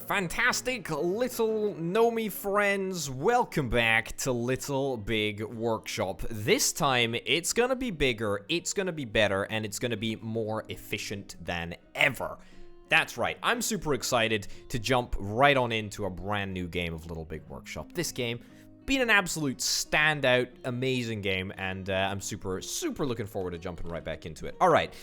fantastic little Nomi friends, welcome back to Little Big Workshop. This time, it's gonna be bigger, it's gonna be better, and it's gonna be more efficient than ever. That's right, I'm super excited to jump right on into a brand new game of Little Big Workshop. This game been an absolute standout, amazing game, and I'm super looking forward to jumping right back into it. Alright,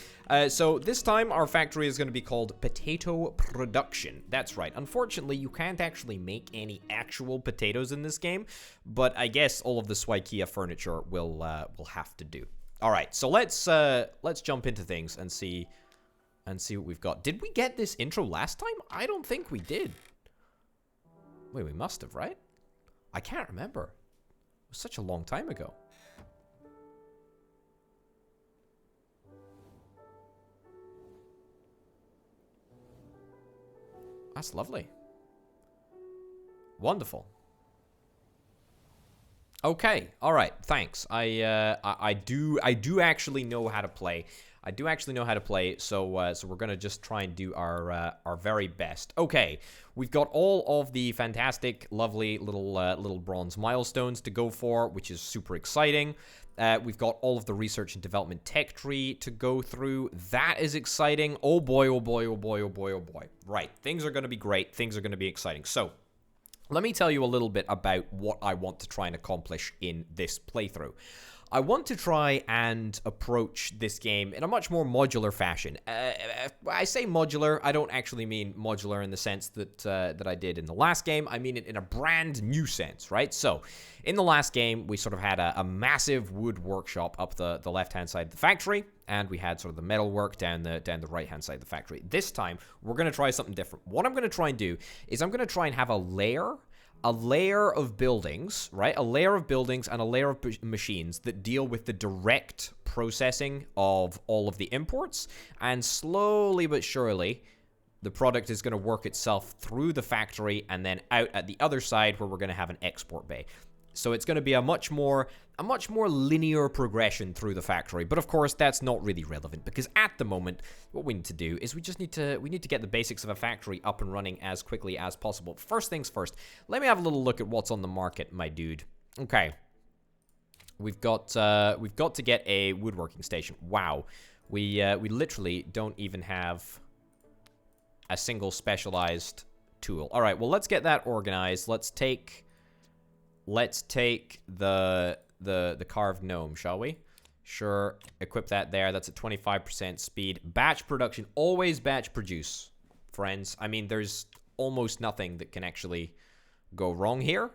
so this time our factory is going to be called Potato Production. That's right. Unfortunately, you can't actually make any actual potatoes in this game, but I guess all of the Swikia furniture will have to do. Alright, so let's jump into things and see what we've got. Did we get this intro last time? I don't think we did. Wait, we must have, right? I can't remember. It was such a long time ago. That's lovely. Wonderful. Okay, all right, thanks. I do actually know how to play. I do actually know how to play, so we're gonna just try and do our very best. Okay, we've got all of the fantastic, lovely little bronze milestones to go for, which is super exciting. We've got all of the research and development tech tree to go through. That is exciting. Oh boy, oh boy, oh boy, oh boy, oh boy. Right, things are gonna be great. Things are gonna be exciting. So, let me tell you a little bit about what I want to try and accomplish in this playthrough. I want to try and approach this game in a much more modular fashion. I say modular, I don't actually mean modular in the sense that I did in the last game. I mean it in a brand new sense, right? So, in the last game, we sort of had a massive wood workshop up the left-hand side of the factory, and we had sort of the metal work down the right-hand side of the factory. This time, we're going to try something different. What I'm going to try and do is I'm going to try and have a layer of buildings, right? A layer of buildings and a layer of machines that deal with the direct processing of all of the imports, and slowly but surely, the product is going to work itself through the factory and then out at the other side where we're going to have an export bay. So it's going to be a much more linear progression through the factory. But of course, that's not really relevant because at the moment, what we need to do is we need to get the basics of a factory up and running as quickly as possible. First things first, let me have a little look at what's on the market, my dude. Okay, we've got to get a woodworking station. Wow, we literally don't even have a single specialized tool. All right, well let's get that organized. Let's take the carved gnome, shall we? Sure, equip that there. That's at 25% speed. Batch production. Always batch produce, friends. I mean, there's almost nothing that can actually go wrong here.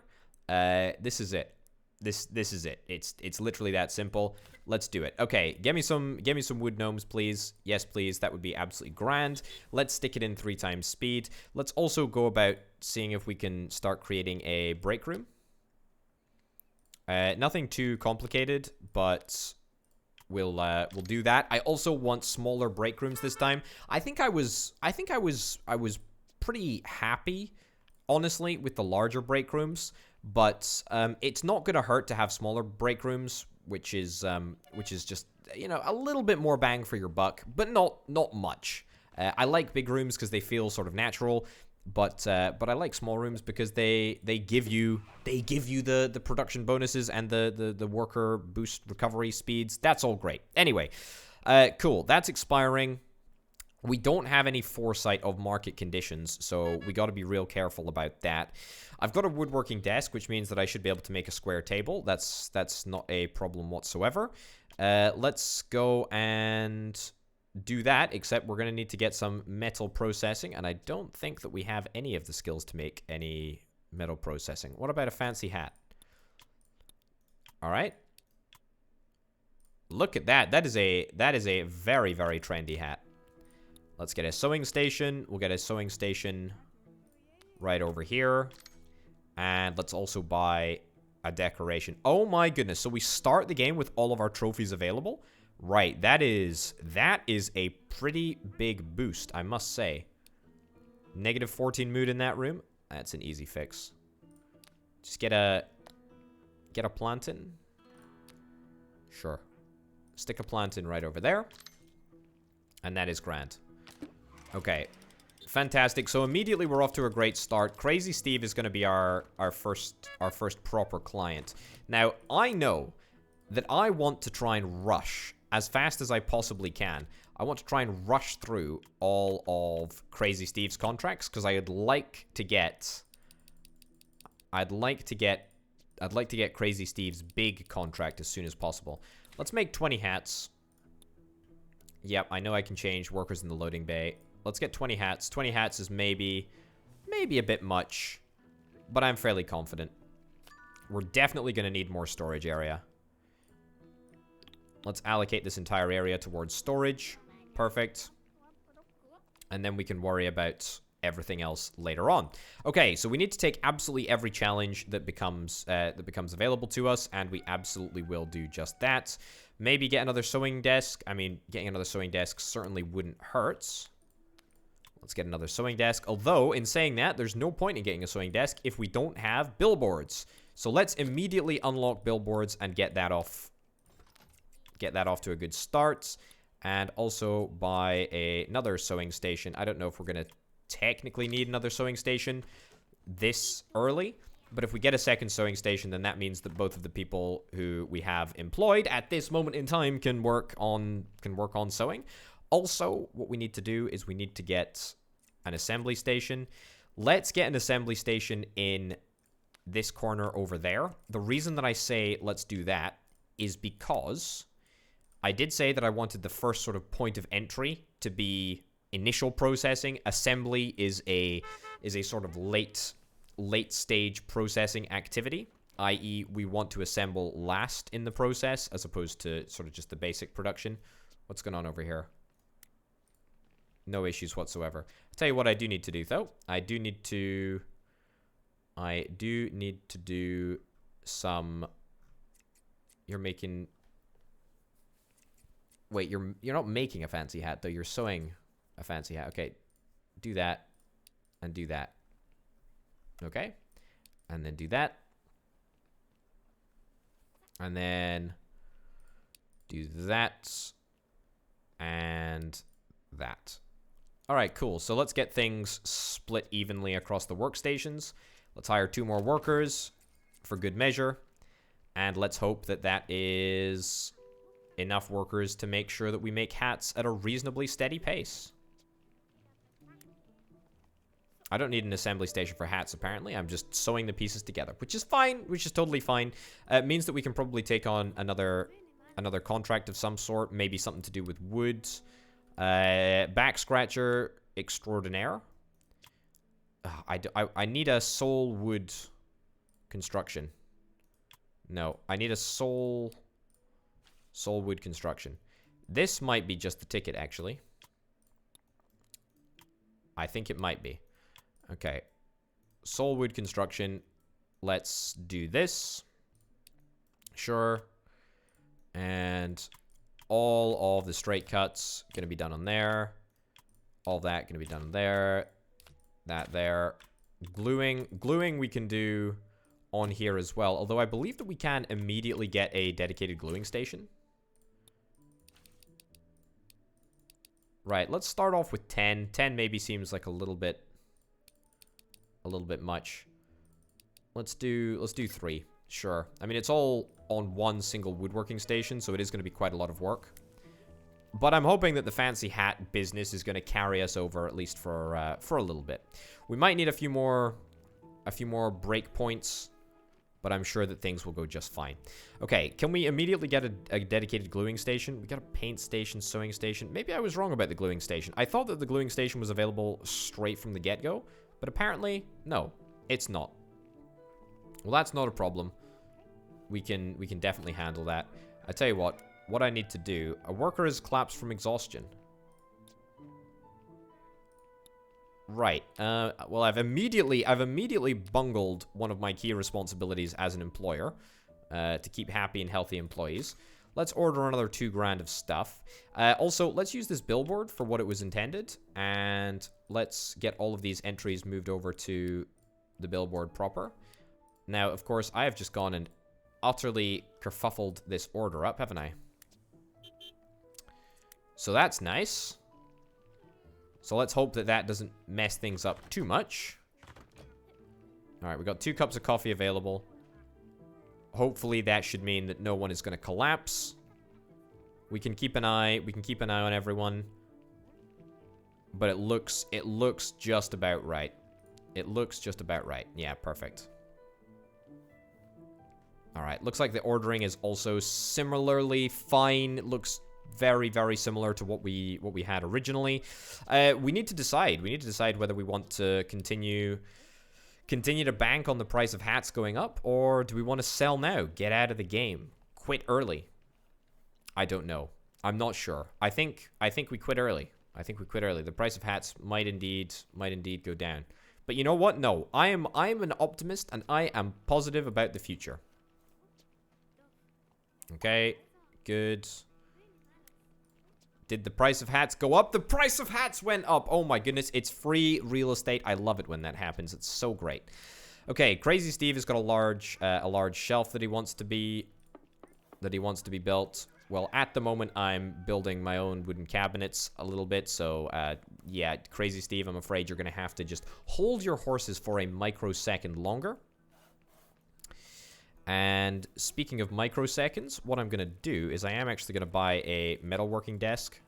This is it. This is it. It's literally that simple. Let's do it. Okay, give me some wood gnomes, please. Yes, please. That would be absolutely grand. Let's stick it in 3 times speed. Let's also go about seeing if we can start creating a break room. Nothing too complicated, but we'll do that. I also want smaller break rooms this time. I think I was pretty happy, honestly, with the larger break rooms, but it's not gonna hurt to have smaller break rooms, which is just, you know, a little bit more bang for your buck, but not much. I like big rooms because they feel sort of natural. But I like small rooms because they give you the production bonuses and the worker boost recovery speeds. That's all great. Anyway, cool. That's expiring. We don't have any foresight of market conditions, so we got to be real careful about that. I've got a woodworking desk, which means that I should be able to make a square table. That's not a problem whatsoever. Let's go and do that, except we're going to need to get some metal processing, and I don't think that we have any of the skills to make any metal processing. What about a fancy hat? All right. Look at that. That is a very, very trendy hat. Let's get a sewing station. We'll get a sewing station right over here. And let's also buy a decoration. Oh my goodness. So we start the game with all of our trophies available. Right, that is a pretty big boost, I must say. Negative 14 mood in that room. That's an easy fix. Just get a plant in. Sure. Stick a plant in right over there. And that is grand. Okay. Fantastic. So immediately we're off to a great start. Crazy Steve is going to be our first proper client. Now, I know that I want to try and rush as fast as I possibly can. I want to try and rush through all of Crazy Steve's contracts because I'd like to get Crazy Steve's big contract as soon as possible. Let's make 20 hats. Yep, I know I can change workers in the loading bay. Let's get 20 hats. 20 hats is maybe a bit much, but I'm fairly confident. We're definitely going to need more storage area. Let's allocate this entire area towards storage. Perfect. And then we can worry about everything else later on. Okay, so we need to take absolutely every challenge that becomes available to us, and we absolutely will do just that. Maybe get another sewing desk. I mean, getting another sewing desk certainly wouldn't hurt. Let's get another sewing desk. Although, in saying that, there's no point in getting a sewing desk if we don't have billboards. So let's immediately unlock billboards and get that off to a good start. And also buy another sewing station. I don't know if we're going to technically need another sewing station this early. But if we get a second sewing station, then that means that both of the people who we have employed at this moment in time can work on sewing. Also, what we need to do is we need to get an assembly station. Let's get an assembly station in this corner over there. The reason that I say let's do that is because I did say that I wanted the first sort of point of entry to be initial processing. Assembly is a sort of late stage processing activity, i.e. we want to assemble last in the process as opposed to sort of just the basic production. What's going on over here? No issues whatsoever. I'll tell you what I do need to do, though. I do need to do some... You're making... Wait, you're not making a fancy hat, though. You're sewing a fancy hat. Okay. Do that. And do that. Okay. And then do that. And then do that. And that. Alright, cool. So let's get things split evenly across the workstations. Let's hire 2 more workers for good measure. And let's hope that that is enough workers to make sure that we make hats at a reasonably steady pace. I don't need an assembly station for hats, apparently. I'm just sewing the pieces together, which is fine, which is totally fine. It means that we can probably take on another contract of some sort, maybe something to do with wood. Back scratcher extraordinaire. I need a soul wood construction. No, I need a soul wood construction. This might be just the ticket, actually. I think it might be. Okay. Soul wood construction. Let's do this. Sure. And all of the straight cuts going to be done on there. All that going to be done on there. That there. Gluing we can do on here as well. Although I believe that we can immediately get a dedicated gluing station. Right, let's start off with 10. 10 maybe seems like a little bit much. Let's do 3. Sure. I mean, it's all on one single woodworking station, so it is going to be quite a lot of work. But I'm hoping that the fancy hat business is going to carry us over at least for a little bit. We might need a few more break points, but I'm sure that things will go just fine. Okay, can we immediately get a dedicated gluing station? We got a paint station, sewing station. Maybe I was wrong about the gluing station. I thought that the gluing station was available straight from the get-go, but apparently, no, it's not. Well, that's not a problem. We can definitely handle that. I tell you what I need to do. A worker has collapsed from exhaustion. Right. Well, I've immediately bungled one of my key responsibilities as an employer, to keep happy and healthy employees. Let's order another 2 grand of stuff. Also, let's use this billboard for what it was intended, and let's get all of these entries moved over to the billboard proper. Now, of course, I have just gone and utterly kerfuffled this order up, haven't I? So that's nice. So let's hope that that doesn't mess things up too much. Alright, we got 2 cups of coffee available. Hopefully that should mean that no one is going to collapse. We can keep an eye on everyone. But it looks just about right. It looks just about right. Yeah, perfect. Alright, looks like the ordering is also similarly fine. It looks very, very similar to what we had originally. We need to decide. We need to decide whether we want to continue to bank on the price of hats going up, or do we want to sell now? Get out of the game. Quit early. I don't know. I'm not sure. I think we quit early. I think we quit early. The price of hats might indeed go down. But you know what? No. I am an optimist, and I am positive about the future. Okay. Good. Did the price of hats go up? The price of hats went up. Oh my goodness. It's free real estate. I love it when that happens. It's so great. Okay, Crazy Steve has got a large shelf that he wants to be built. Well, at the moment, I'm building my own wooden cabinets a little bit. So, yeah, Crazy Steve, I'm afraid you're going to have to just hold your horses for a microsecond longer. And speaking of microseconds, what I'm going to do is I am actually going to buy a metalworking desk,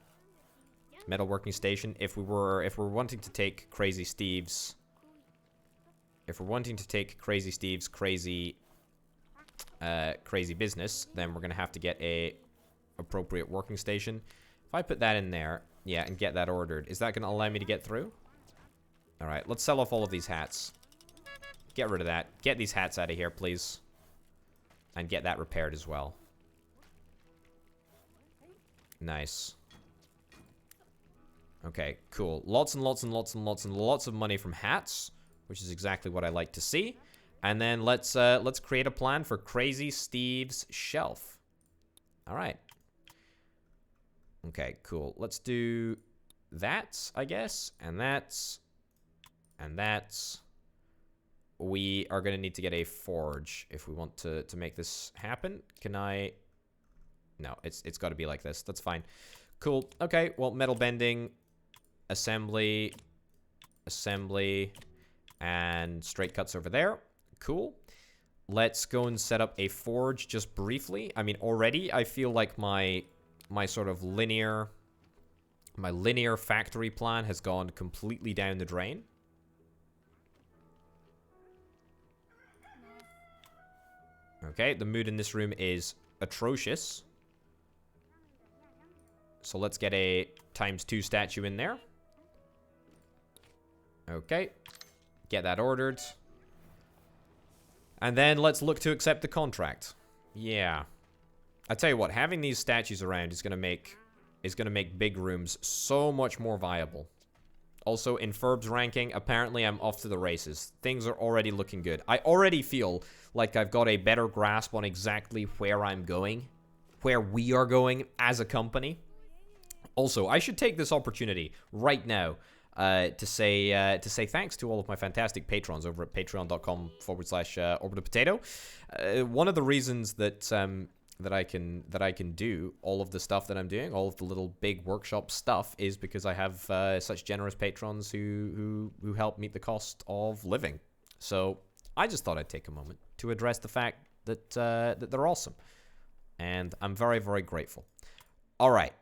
metalworking station. If we're wanting to take Crazy Steve's, crazy business, then we're going to have to get a appropriate working station. If I put that in there, yeah, and get that ordered, is that going to allow me to get through? All right, let's sell off all of these hats. Get rid of that. Get these hats out of here, please. And get that repaired as well. Nice. Okay, cool. Lots and lots and lots and lots and lots of money from hats, which is exactly what I like to see. And then let's create a plan for Crazy Steve's shelf. All right. Okay, cool. Let's do that, I guess, and that's, and that's. We are going to need to get a forge if we want to make this happen. Can I? No, it's got to be like this. That's fine. Cool. Okay, well, metal bending, assembly, and straight cuts over there. Cool. Let's go and set up a forge just briefly. I mean, already I feel like my sort of linear factory plan has gone completely down the drain. Okay, the mood in this room is atrocious. So let's get a ×2 statue in there. Okay. Get that ordered. And then let's look to accept the contract. Yeah. I tell you what, having these statues around is gonna make big rooms so much more viable. Also, in Ferb's ranking, apparently I'm off to the races. Things are already looking good. I already feel like I've got a better grasp on exactly where I'm going, where we are going as a company. Also, I should take this opportunity right now to say thanks to all of my fantastic patrons over at patreon.com/orbitofpotato. One of the reasons that I can do all of the stuff that I'm doing, all of the little big workshop stuff, is because I have such generous patrons who help meet the cost of living. So I just thought I'd take a moment to address the fact that that they're awesome, and I'm very, very grateful. All right,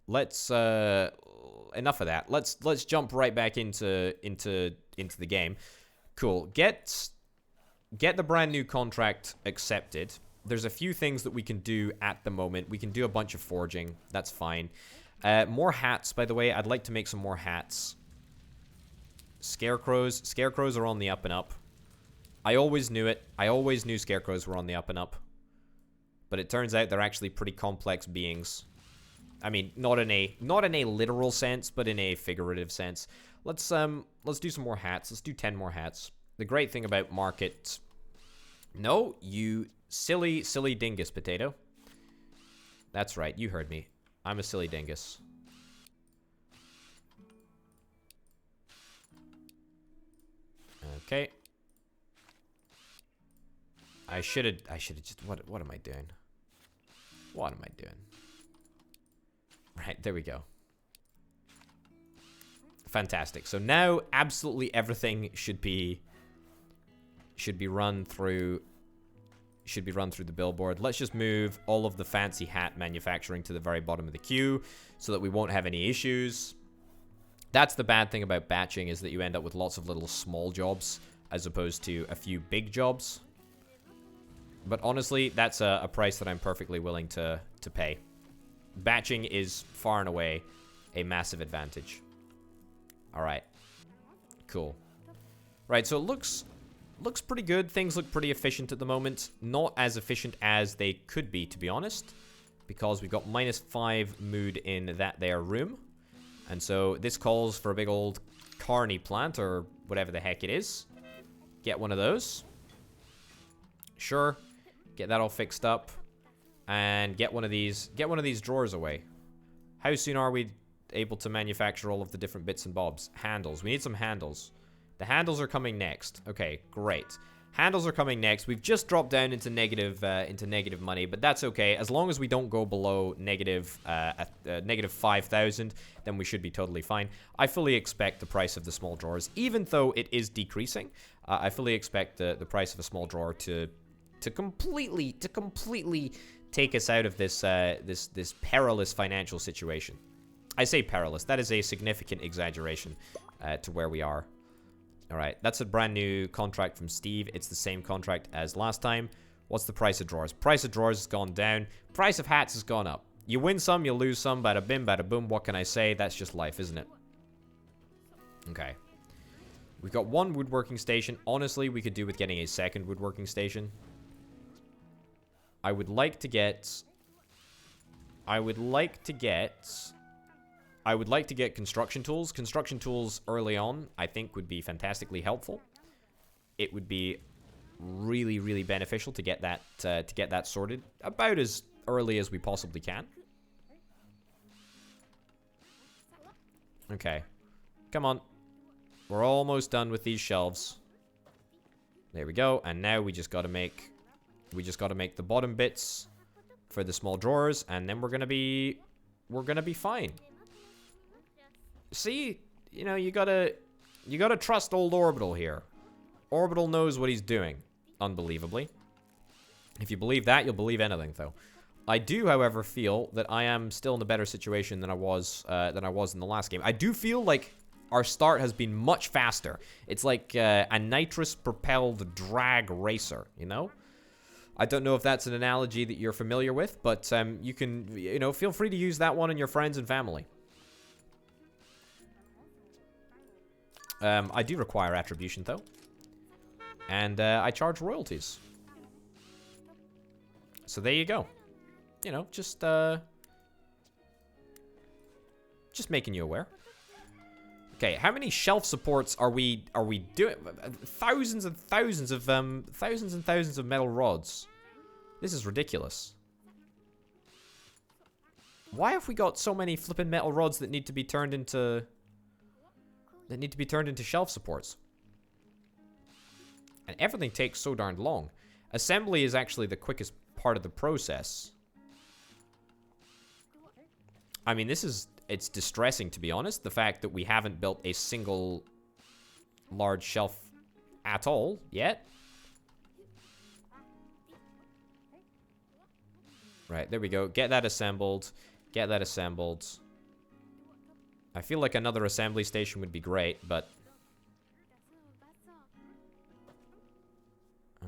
let's enough of that. Let's jump right back into the game. Cool. Get the brand new contract accepted. There's a few things that we can do at the moment. We can do a bunch of forging. That's fine. More hats, by the way. I'd like to make some more hats. Scarecrows. Scarecrows are on the up and up. I always knew it. I always knew scarecrows were on the up and up. But it turns out they're actually pretty complex beings. I mean, not in a literal sense, but in a figurative sense. Let's do some more hats. Let's do 10 more hats. The great thing about market... No, you silly dingus potato. That's right, you heard me. I'm a silly dingus. Okay. I should have just... What am I doing? What am I doing? Right, there we go. Fantastic. So now absolutely everything should be run through the billboard. Let's just move all of the fancy hat manufacturing to the very bottom of the queue so that we won't have any issues. That's the bad thing about batching, is that you end up with lots of little small jobs as opposed to a few big jobs. But honestly, that's a price that I'm perfectly willing to pay. Batching is far and away a massive advantage. Alright. Cool. Right, so it looks pretty good. Things look pretty efficient at the moment. Not as efficient as they could be, to be honest. Because we've got -5 mood in that there room. And so this calls for a big old carny plant, or whatever the heck it is. Get one of those. Sure. Get that all fixed up. And get one of these drawers away. How soon are we able to manufacture all of the different bits and bobs? Handles. We need some handles. The handles are coming next. Okay, great. Handles are coming next. We've just dropped down into negative money, but that's okay. As long as we don't go below negative 5,000, then we should be totally fine. I fully expect the price of the small drawers, even though it is decreasing, I fully expect the price of a small drawer to completely take us out of this this perilous financial situation. I say perilous. That is a significant exaggeration to where we are. Alright, that's a brand new contract from Steve. It's the same contract as last time. What's the price of drawers? Price of drawers has gone down. Price of hats has gone up. You win some, you lose some. Bada bim, bada boom. What can I say? That's just life, isn't it? Okay. We've got one woodworking station. Honestly, we could do with getting a second woodworking station. I would like to get construction tools. Construction tools early on, I think, would be fantastically helpful. It would be really, really beneficial to get that sorted about as early as we possibly can. Okay, come on. We're almost done with these shelves. There we go. And now we just got to make the bottom bits for the small drawers, and then we're gonna be fine. See, you know, you gotta trust old Orbital here. Orbital knows what he's doing, unbelievably. If you believe that, you'll believe anything, though. I do, however, feel that I am still in a better situation than I was in the last game. I do feel like our start has been much faster. It's like a nitrous-propelled drag racer, you know? I don't know if that's an analogy that you're familiar with, but you can, you know, feel free to use that one on your friends and family. I do require attribution, though. And I charge royalties. So there you go. You know, just making you aware. Okay, how many shelf supports are we doing? Thousands and thousands of metal rods. This is ridiculous. Why have we got so many flippin' metal rods that need to be turned into shelf supports? And everything takes so darn long. Assembly is actually the quickest part of the process. I mean, it's distressing, to be honest, the fact that we haven't built a single large shelf at all yet. Right, there we go. Get that assembled. Get that assembled. I feel like another assembly station would be great, but...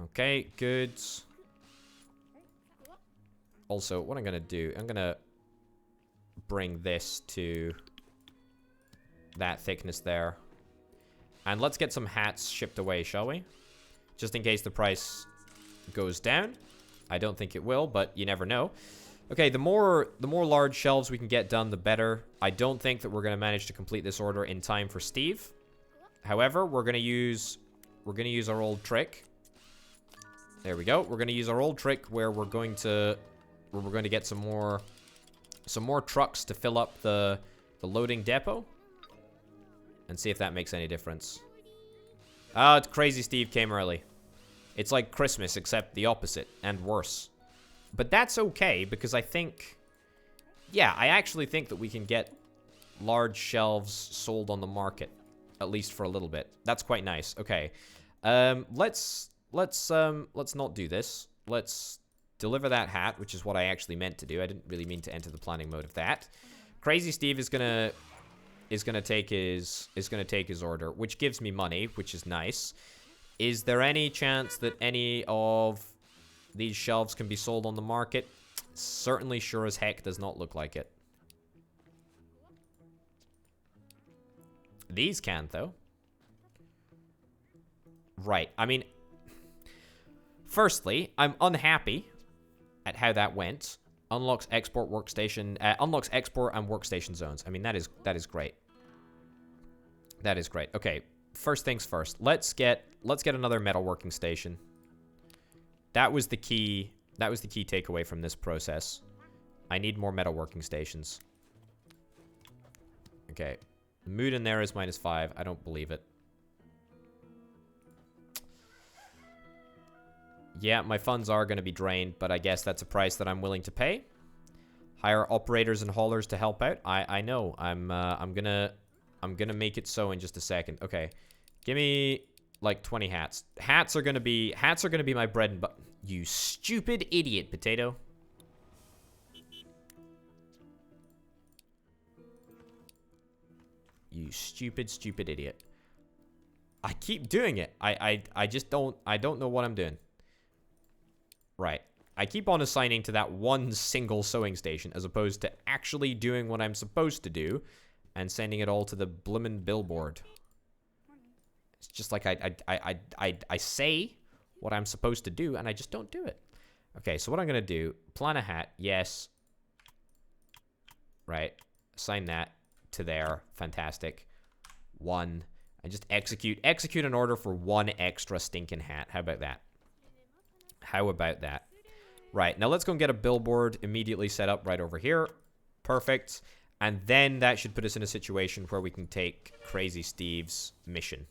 Okay, good. Also, what I'm going to do, I'm going to bring this to that thickness there. And let's get some hats shipped away, shall we? Just in case the price goes down. I don't think it will, but you never know. Okay, the more large shelves we can get done, the better. I don't think that we're going to manage to complete this order in time for Steve. However, we're going to use our old trick. There we go. We're going to use our old trick where we're going to get some more trucks to fill up the loading depot and see if that makes any difference. Oh, it's crazy Steve came early. It's like Christmas, except the opposite and worse. But that's okay, because I think... Yeah, I actually think that we can get large shelves sold on the market, at least for a little bit. That's quite nice. Okay. Let's not do this. Let's deliver that hat, which is what I actually meant to do. I didn't really mean to enter the planning mode of that. Crazy Steve is gonna take his order, which gives me money, which is nice. Is there any chance that any of these shelves can be sold on the market? Certainly sure as heck does not look like it. These can, though. Right. I mean, firstly, I'm unhappy at how that went. Unlocks export workstation, unlocks export and workstation zones. I mean, that is great. That is great. Okay, first things first. Let's get another metalworking station. That was the key. That was the key takeaway from this process. I need more metalworking stations. Okay. The mood in there is -5. I don't believe it. Yeah, my funds are going to be drained, but I guess that's a price that I'm willing to pay. Hire operators and haulers to help out. I know. I'm gonna make it so in just a second. Okay. Give me like 20 hats. Hats are gonna be my bread and butter. You stupid idiot, potato. You stupid idiot. I keep doing it. I just don't know what I'm doing. Right. I keep on assigning to that one single sewing station as opposed to actually doing what I'm supposed to do and sending it all to the blimmin' billboard. It's just like I say what I'm supposed to do and I just don't do it. Okay, so what I'm going to do, plan a hat, yes. Right. Assign that to there. Fantastic. 1. And just execute an order for 1 extra stinking hat. How about that? How about that? Right, now let's go and get a billboard immediately set up right over here. Perfect. And then that should put us in a situation where we can take Crazy Steve's mission.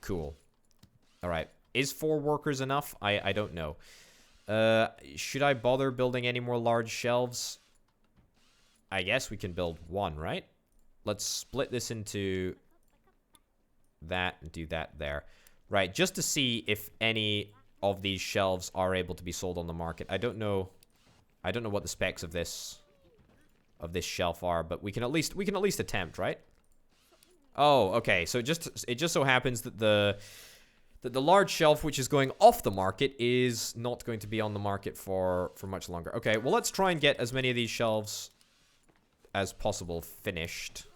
Cool. Alright. Is 4 workers enough? I don't know. Should I bother building any more large shelves? I guess we can build 1, right? Let's split this into that and do that there. Right, just to see if any of these shelves are able to be sold on the market. I don't know what the specs of this shelf are, but we can at least attempt, right? Oh, okay. So it just so happens that the large shelf, which is going off the market, is not going to be on the market for much longer. Okay, well, let's try and get as many of these shelves as possible finished.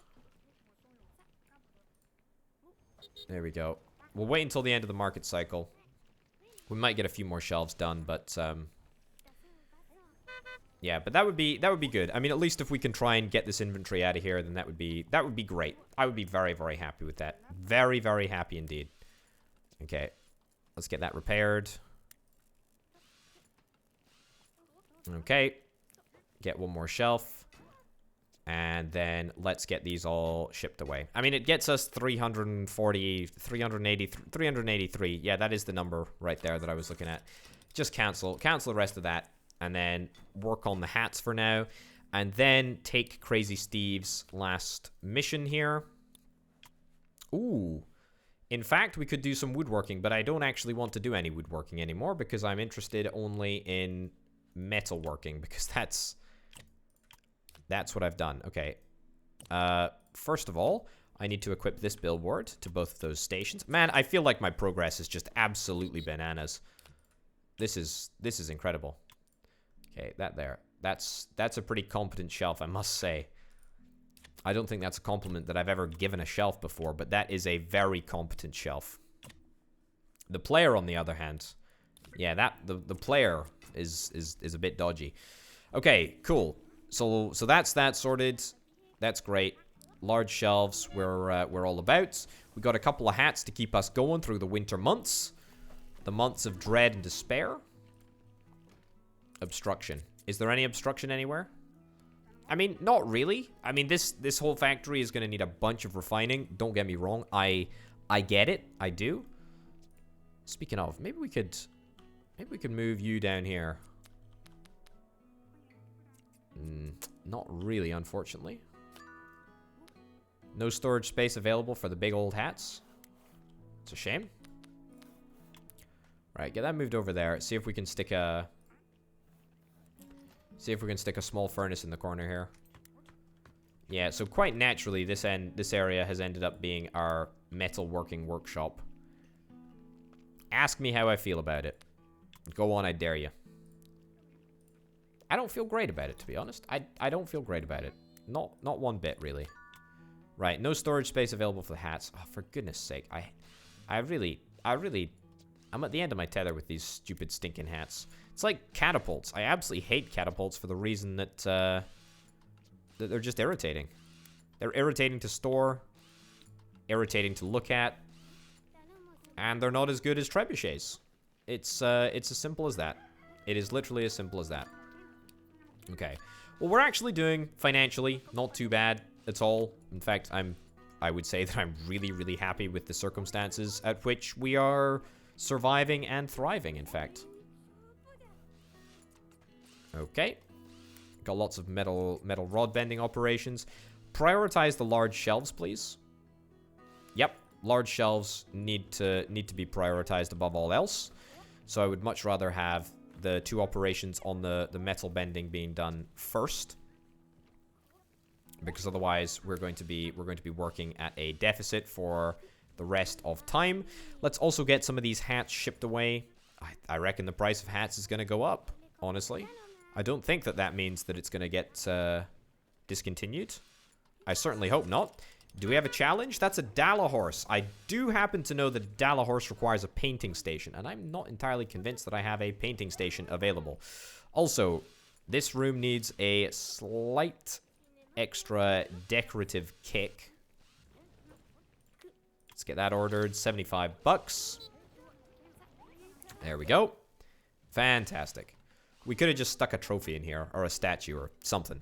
There we go. We'll wait until the end of the market cycle. We might get a few more shelves done, but yeah, but that would be good. I mean, at least if we can try and get this inventory out of here, then that would be great. I would be very, very happy with that. Very, very happy indeed. Okay, let's get that repaired. Okay, get 1 more shelf. And then let's get these all shipped away. I mean, it gets us 383. Yeah, that is the number right there that I was looking at. Just cancel the rest of that. And then work on the hats for now. And then take Crazy Steve's last mission here. Ooh. In fact, we could do some woodworking, but I don't actually want to do any woodworking anymore because I'm interested only in metalworking because that's what I've done. Okay. First of all, I need to equip this billboard to both of those stations. Man, I feel like my progress is just absolutely bananas. This is incredible. Okay, that there. That's a pretty competent shelf, I must say. I don't think that's a compliment that I've ever given a shelf before, but that is a very competent shelf. The player, on the other hand, yeah, the player is a bit dodgy. Okay, cool. So that's that sorted. That's great. Large shelves we're all about. We got a couple of hats to keep us going through the winter months. The months of dread and despair. Obstruction. Is there any obstruction anywhere? I mean, not really. I mean, this whole factory is going to need a bunch of refining. Don't get me wrong. I get it. I do. Speaking of, maybe we could move you down here. Not really, unfortunately. No storage space available for the big old hats. It's a shame. Right, get that moved over there. See if we can stick a... See if we can stick a small furnace in the corner here. Yeah, so quite naturally, this area has ended up being our metalworking workshop. Ask me how I feel about it. Go on, I dare you. I don't feel great about it, to be honest. I don't feel great about it. Not one bit, really. Right, no storage space available for the hats. Oh, for goodness sake. I'm at the end of my tether with these stupid stinking hats. It's like catapults. I absolutely hate catapults for the reason that, that they're just irritating. They're irritating to store, irritating to look at, and they're not as good as trebuchets. It's as simple as that. It is literally as simple as that. Okay. Well, we're actually doing financially not too bad at all. In fact, I would say that I'm really, really happy with the circumstances at which we are surviving and thriving, in fact. Okay. Got lots of metal rod bending operations. Prioritize the large shelves, please. Yep, large shelves need to be prioritized above all else. So I would much rather have the 2 operations on the metal bending being done first, because otherwise we're going to be working at a deficit for the rest of time. Let's also get some of these hats shipped away. I reckon the price of hats is going to go up, honestly. I don't think that means that it's going to get discontinued. I certainly hope not. Do we have a challenge? That's a Dala horse. I do happen to know that a Dala horse requires a painting station, and I'm not entirely convinced that I have a painting station available. Also, this room needs a slight extra decorative kick. Let's get that ordered. 75 bucks. There we go. Fantastic. We could have just stuck a trophy in here, or a statue, or something.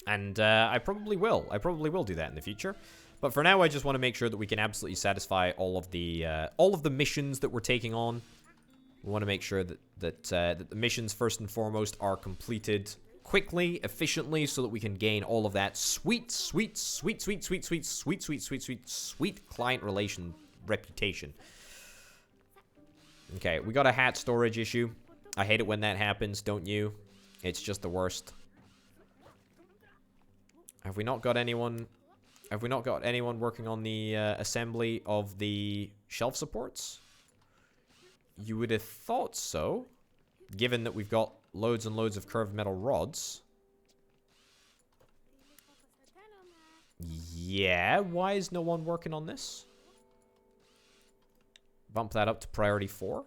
And I probably will. I probably will do that in the future. But for now, I just want to make sure that we can absolutely satisfy all of the missions that we're taking on. We want to make sure that the missions, first and foremost, are completed quickly, efficiently, so that we can gain all of that sweet client relation reputation. Okay, we got a hat storage issue. I hate it when that happens, don't you? It's just the worst. Have we not got anyone working on the assembly of the shelf supports? You would have thought so, given that we've got loads and loads of curved metal rods. Yeah, why is no one working on this? Bump that up to priority 4.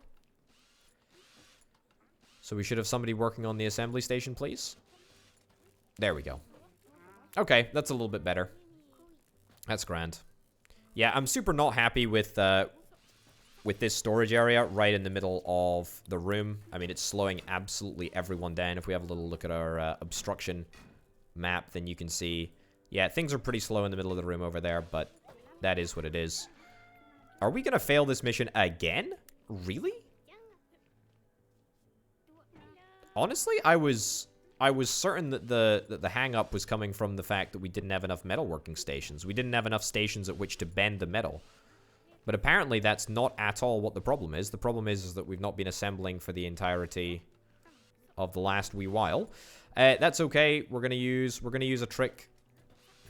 So we should have somebody working on the assembly station, please. There we go. Okay, that's a little bit better. That's grand. Yeah, I'm super not happy with this storage area right in the middle of the room. I mean, it's slowing absolutely everyone down. If we have a little look at our obstruction map, then you can see, yeah, things are pretty slow in the middle of the room over there, but that is what it is. Are we gonna fail this mission again? Really? Honestly, I was certain that the hang-up was coming from the fact that we didn't have enough metalworking stations. We didn't have enough stations at which to bend the metal. But apparently that's not at all what the problem is. The problem is that we've not been assembling for the entirety of the last wee while. That's okay. We're gonna use a trick.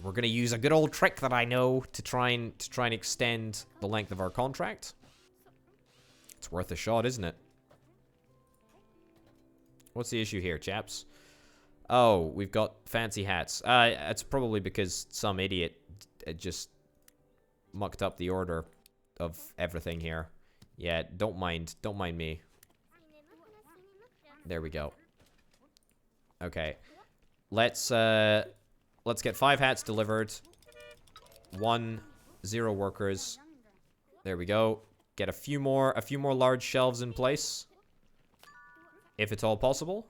We're gonna use a good old trick that I know to try and extend the length of our contract. It's worth a shot, isn't it? What's the issue here, chaps? Oh, we've got fancy hats. It's probably because some idiot just mucked up the order of everything here. Yeah, don't mind me. There we go. Okay. Let's get 5 hats delivered. 0 workers. There we go. Get a few more large shelves in place, if it's all possible.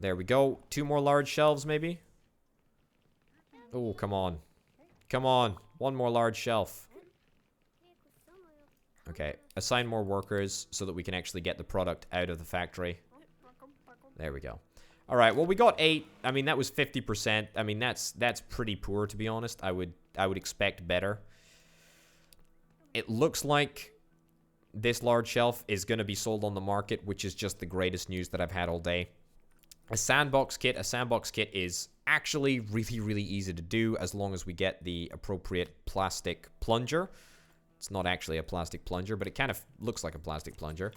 There we go. 2 more large shelves, maybe. Oh, come on. Come on. 1 more large shelf. Okay. Assign more workers so that we can actually get the product out of the factory. There we go. All right, well, we got 8. I mean, that was 50%. I mean, that's pretty poor, to be honest. I would expect better. It looks like this large shelf is going to be sold on the market, which is just the greatest news that I've had all day. A sandbox kit is actually really, really easy to do as long as we get the appropriate plastic plunger. It's not actually a plastic plunger, but it kind of looks like a plastic plunger.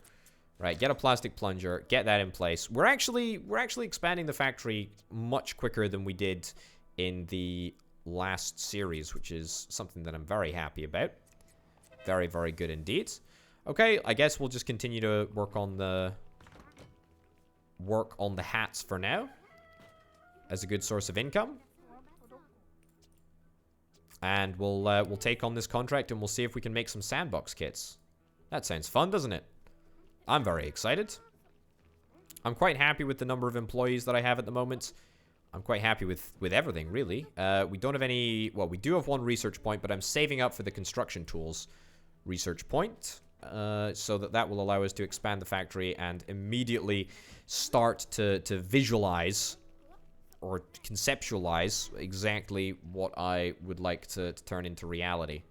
Right, get a plastic plunger, get that in place. We're actually expanding the factory much quicker than we did in the last series, which is something that I'm very happy about. Very, very good indeed. Okay, I guess we'll just continue to work on the hats for now as a good source of income. And we'll take on this contract and we'll see if we can make some sandbox kits. That sounds fun, doesn't it? I'm very excited. I'm quite happy with the number of employees that I have at the moment. I'm quite happy with everything, really. We don't have any... Well, we do have 1 research point, but I'm saving up for the construction tools research point. So that will allow us to expand the factory and immediately start to visualize or conceptualize exactly what I would like to turn into reality.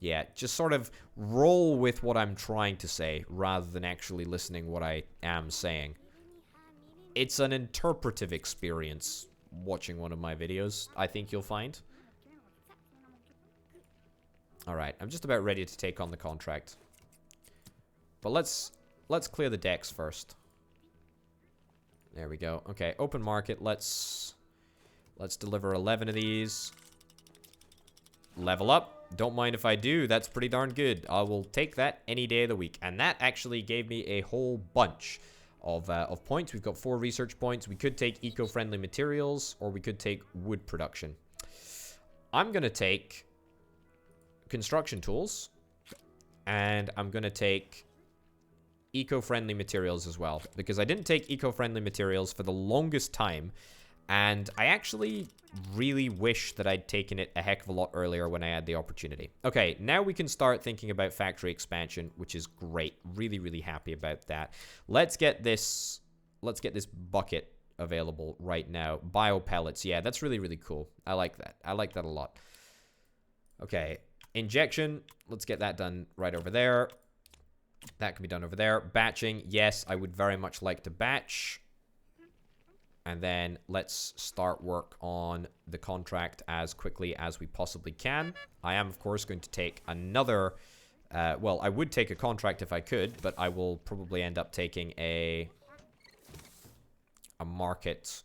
Yeah, just sort of roll with what I'm trying to say rather than actually listening what I am saying. It's an interpretive experience watching one of my videos, I think you'll find. Alright, I'm just about ready to take on the contract. But let's clear the decks first. There we go. Okay, open market. Let's deliver 11 of these. Level up. Don't mind if I do. That's pretty darn good. I will take that any day of the week. And that actually gave me a whole bunch of points. We've got 4 research points. We could take eco-friendly materials, or we could take wood production. I'm going to take construction tools, and I'm going to take eco-friendly materials as well, because I didn't take eco-friendly materials for the longest time, and I actually really wish that I'd taken it a heck of a lot earlier when I had the opportunity. Okay, now we can start thinking about factory expansion, which is great. Really, really happy about that. Let's get this bucket available right now. Bio pellets. Yeah, that's really, really cool. I like that. I like that a lot. Okay, injection. Let's get that done right over there. That can be done over there. Batching. Yes, I would very much like to batch. And then let's start work on the contract as quickly as we possibly can. I am, of course, going to take another... well, I would take a contract if I could, but I will probably end up taking a market...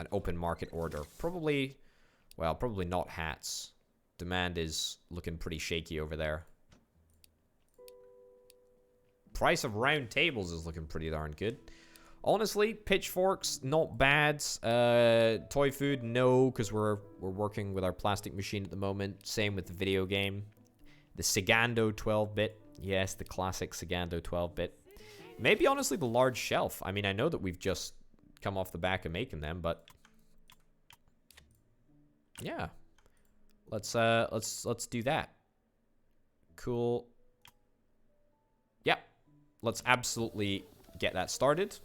an open market order. Probably... well, probably not hats. Demand is looking pretty shaky over there. Price of round tables is looking pretty darn good. Honestly, pitchforks, not bad. Toy food, no, because we're working with our plastic machine at the moment. Same with the video game. The Segando 12-bit. Yes, the classic Segando 12-bit. Maybe, honestly, the large shelf. I mean, I know that we've just come off the back of making them, but... yeah. Let's do that. Cool. Yep. Let's absolutely get that started.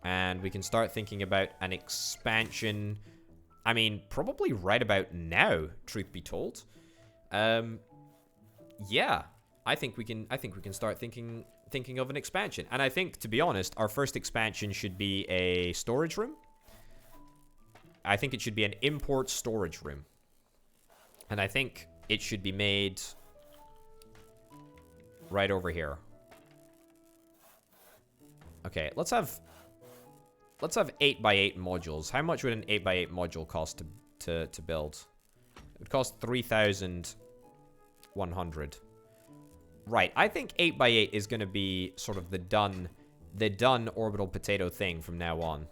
And we can start thinking about an expansion. I mean, probably right about now, truth be told. Yeah, I think we can start thinking of an expansion. And I think, to be honest, our first expansion should be a storage room. I think it should be an import storage room. And I think it should be made right over here. Okay, let's have 8x8 modules. How much would an 8x8 module cost to build? It would cost 3,100. Right, I think 8x8 is going to be sort of the done orbital potato thing from now on.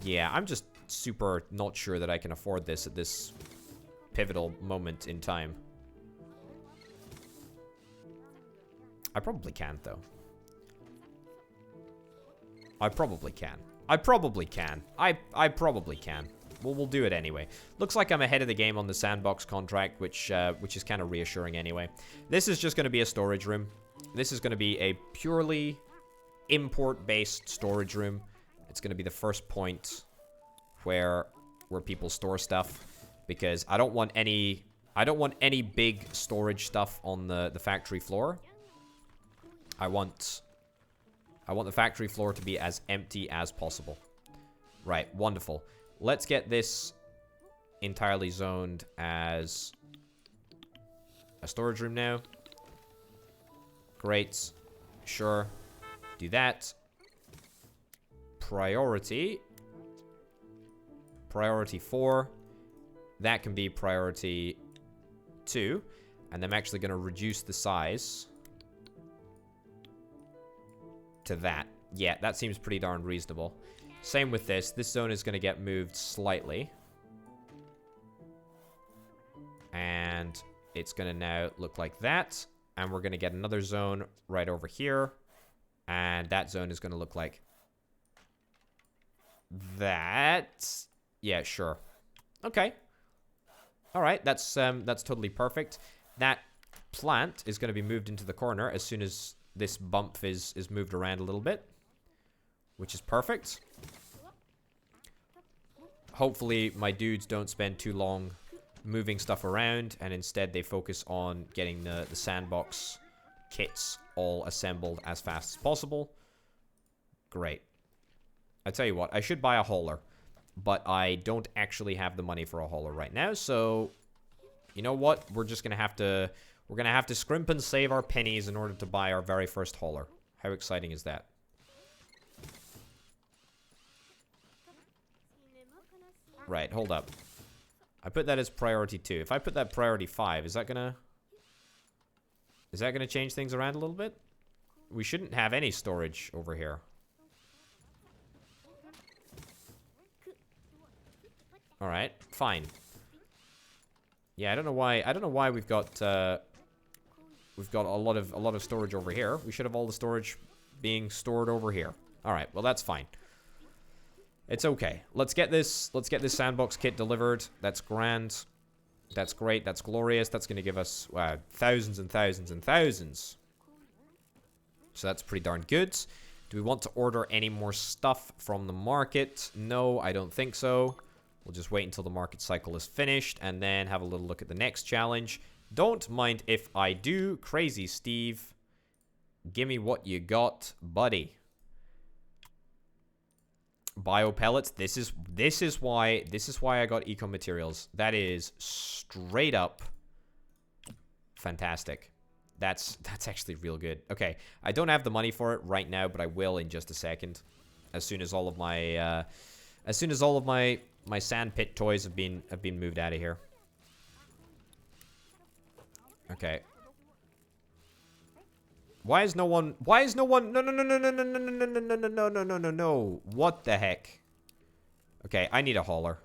Yeah, I'm just super not sure that I can afford this at this pivotal moment in time. I probably can't, though. I probably can. I probably can. I probably can. Well, we'll do it anyway. Looks like I'm ahead of the game on the sandbox contract, which is kind of reassuring anyway. This is just going to be a storage room. This is going to be a purely import-based storage room. It's going to be the first point where people store stuff, because I don't want any big storage stuff on the factory floor. I want the factory floor to be as empty as possible. Right, wonderful. Let's get this entirely zoned as a storage room now. Great. Sure. Do that. Priority 4. That can be priority 2. And I'm actually going to reduce the size to that. Yeah, that seems pretty darn reasonable. Same with this. This zone is going to get moved slightly. And it's going to now look like that. And we're going to get another zone right over here. And that zone is going to look like that. Yeah, sure. Okay. All right, that's totally perfect. That plant is going to be moved into the corner as soon as this bump is moved around a little bit, which is perfect. Hopefully my dudes don't spend too long moving stuff around, and instead they focus on getting the sandbox kits all assembled as fast as possible. Great. I tell you what, I should buy a hauler, but I don't actually have the money for a hauler right now, so you know what? We're gonna have to scrimp and save our pennies in order to buy our very first hauler. How exciting is that? Right, hold up. I put that as priority 2. If I put that priority 5, is that gonna change things around a little bit? We shouldn't have any storage over here. All right, fine. Yeah, I don't know why we've got a lot of storage over here. We should have all the storage being stored over here. All right, well that's fine. It's okay. Let's get this sandbox kit delivered. That's grand. That's great. That's glorious. That's going to give us thousands and thousands and thousands. So that's pretty darn good. Do we want to order any more stuff from the market? No, I don't think so. We'll just wait until the market cycle is finished and then have a little look at the next challenge. Don't mind if I do. Crazy Steve. Give me what you got, buddy. Bio pellets. This is why I got eco materials. That is straight up fantastic. That's actually real good. Okay, I don't have the money for it right now, but I will in just a second. As soon as all of my my sandpit toys have been moved out of here. Okay. Why is no one no. What the heck? Okay, I need a hauler.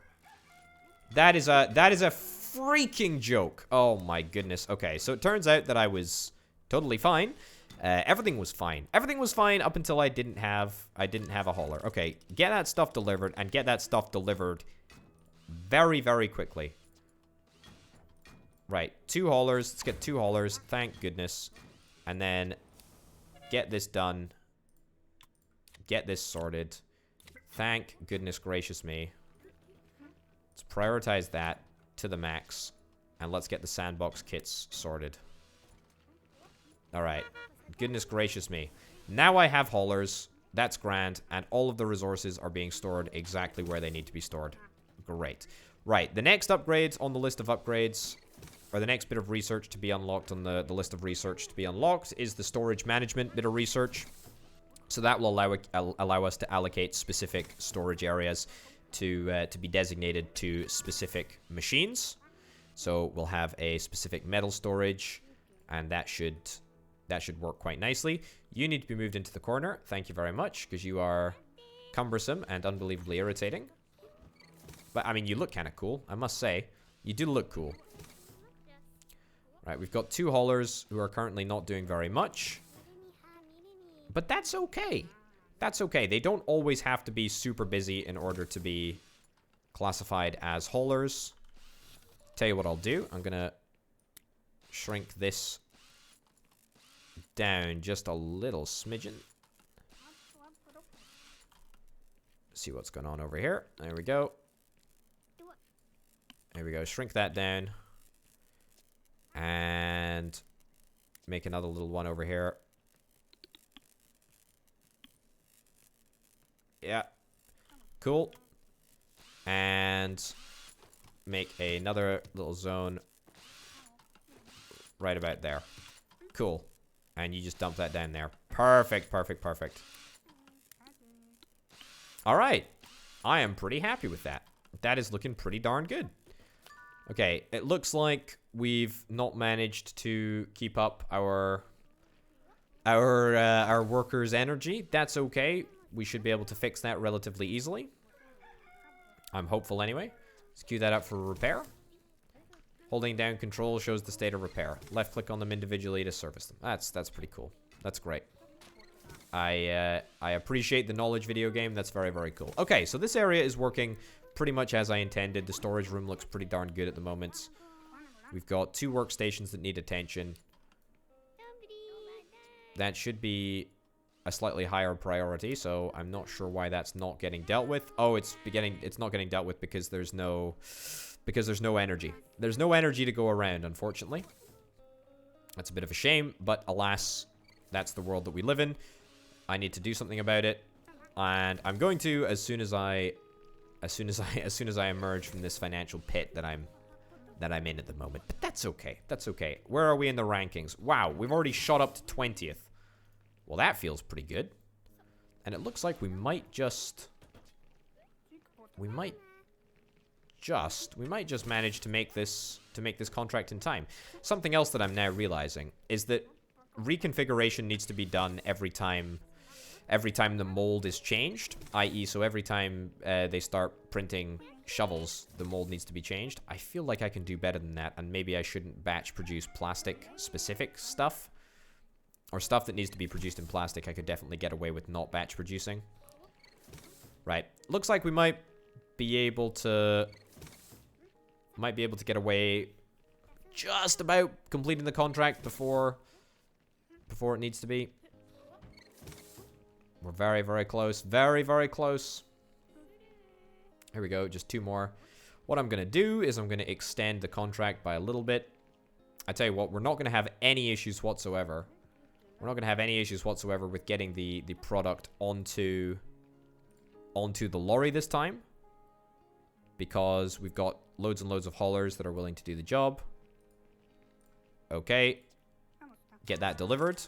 That is a freaking joke. Oh my goodness. Okay, so it turns out that I was totally fine. Everything was fine. Everything was fine up until I didn't have a hauler. Okay, get that stuff delivered and get that stuff delivered very, very quickly. Right, 2 haulers. Let's get 2 haulers. Thank goodness. And then get this done. Get this sorted. Thank goodness gracious me. Let's prioritize that to the max. And let's get the sandbox kits sorted. Alright. Goodness gracious me. Now I have haulers. That's grand. And all of the resources are being stored exactly where they need to be stored. Great. Right. The next upgrades on the list of upgrades, or the next bit of research to be unlocked on the list of research to be unlocked, is the storage management bit of research. So that will allow us to allocate specific storage areas to be designated to specific machines. So we'll have a specific metal storage, and that should work quite nicely. You need to be moved into the corner. Thank you very much, because you are cumbersome and unbelievably irritating. But, I mean, you look kind of cool, I must say. You do look cool. Right, we've got 2 haulers who are currently not doing very much. But that's okay. That's okay. They don't always have to be super busy in order to be classified as haulers. Tell you what I'll do. I'm going to shrink this down just a little smidgen. See what's going on over here. There we go. There we go. Shrink that down. And make another little one over here. Yeah. Cool. And make another little zone right about there. Cool. And you just dump that down there. Perfect, perfect, perfect. Alright. I am pretty happy with that. That is looking pretty darn good. Okay, it looks like we've not managed to keep up our workers' energy. That's okay. We should be able to fix that relatively easily. I'm hopeful anyway. Let's queue that up for repair. Holding down control shows the state of repair. Left click on them individually to service them. That's pretty cool. That's great. I appreciate the knowledge video game. That's very, very cool. Okay, so this area is working pretty much as I intended. The storage room looks pretty darn good at the moment. We've got 2 workstations that need attention. That should be a slightly higher priority, so I'm not sure why that's not getting dealt with. Oh, it's not getting dealt with because there's no energy. There's no energy to go around, unfortunately. That's a bit of a shame, but alas, that's the world that we live in. I need to do something about it, and I'm going to as soon as I emerge from this financial pit that I'm in at the moment. But that's okay. That's okay. Where are we in the rankings? Wow, we've already shot up to 20th. Well, that feels pretty good. And it looks like we might just manage to make this contract in time. Something else that I'm now realizing is that reconfiguration needs to be done every time the mold is changed, i.e. so every time they start printing shovels, the mold needs to be changed. I feel like I can do better than that, and maybe I shouldn't batch produce plastic specific stuff. Or stuff that needs to be produced in plastic, I could definitely get away with not batch producing. Right. Looks like we might be able to get away just about completing the contract before it needs to be. We're very, very close. Very, very close. Here we go. Just 2 more. What I'm going to do is I'm going to extend the contract by a little bit. I tell you what, we're not going to have any issues whatsoever. We're not going to have any issues whatsoever with getting the product onto the lorry this time. Because we've got loads and loads of haulers that are willing to do the job. Okay. Get that delivered.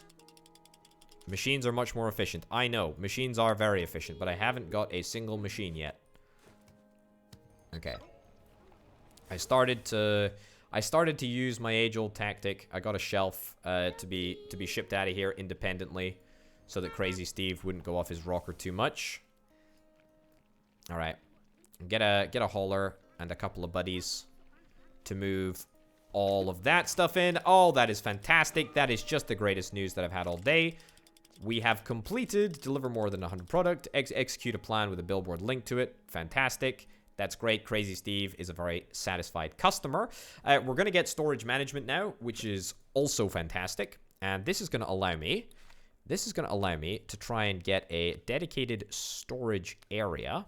Machines are much more efficient. I know, machines are very efficient, but I haven't got a single machine yet. Okay. I started to use my age-old tactic. I got a shelf to be shipped out of here independently, so that Crazy Steve wouldn't go off his rocker too much. All right, get a hauler and a couple of buddies to move all of that stuff in. Oh, that is fantastic. That is just the greatest news that I've had all day. We have completed deliver more than 100 product, execute a plan with a billboard link to it. Fantastic. That's great. Crazy Steve is a very satisfied customer. We're going to get storage management now, which is also fantastic. And this is going to allow me to try and get a dedicated storage area.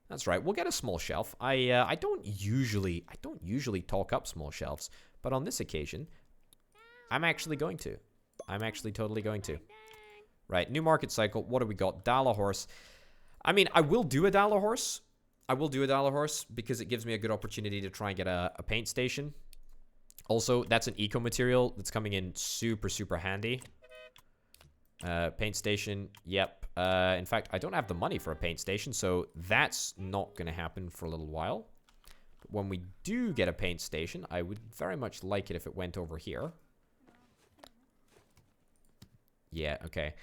That's right. We'll get a small shelf. I don't usually talk up small shelves, but on this occasion, I'm actually going to. I'm actually totally going to. Right. New market cycle. What do we got? Dollar horse. I mean, I will do a dollar horse. I will do a dollar horse because it gives me a good opportunity to try and get a paint station. Also, that's an eco material that's coming in super, super handy. Paint station. Yep. In fact, I don't have the money for a paint station, so that's not going to happen for a little while. But when we do get a paint station, I would very much like it if it went over here. Yeah, okay.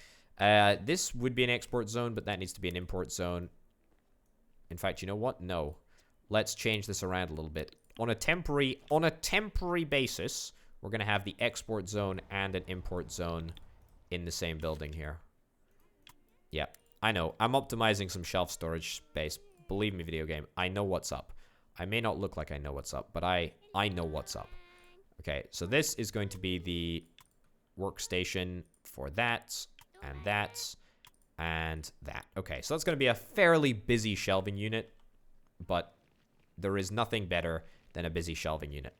This would be an export zone, but that needs to be an import zone. In fact, you know what? No. Let's change this around a little bit. On a temporary basis, we're going to have the export zone and an import zone in the same building here. Yeah, I know. I'm optimizing some shelf storage space. Believe me, video game. I know what's up. I may not look like I know what's up, but I know what's up. Okay, so this is going to be workstation for that, and that, and that. Okay, so that's going to be a fairly busy shelving unit, but there is nothing better than a busy shelving unit.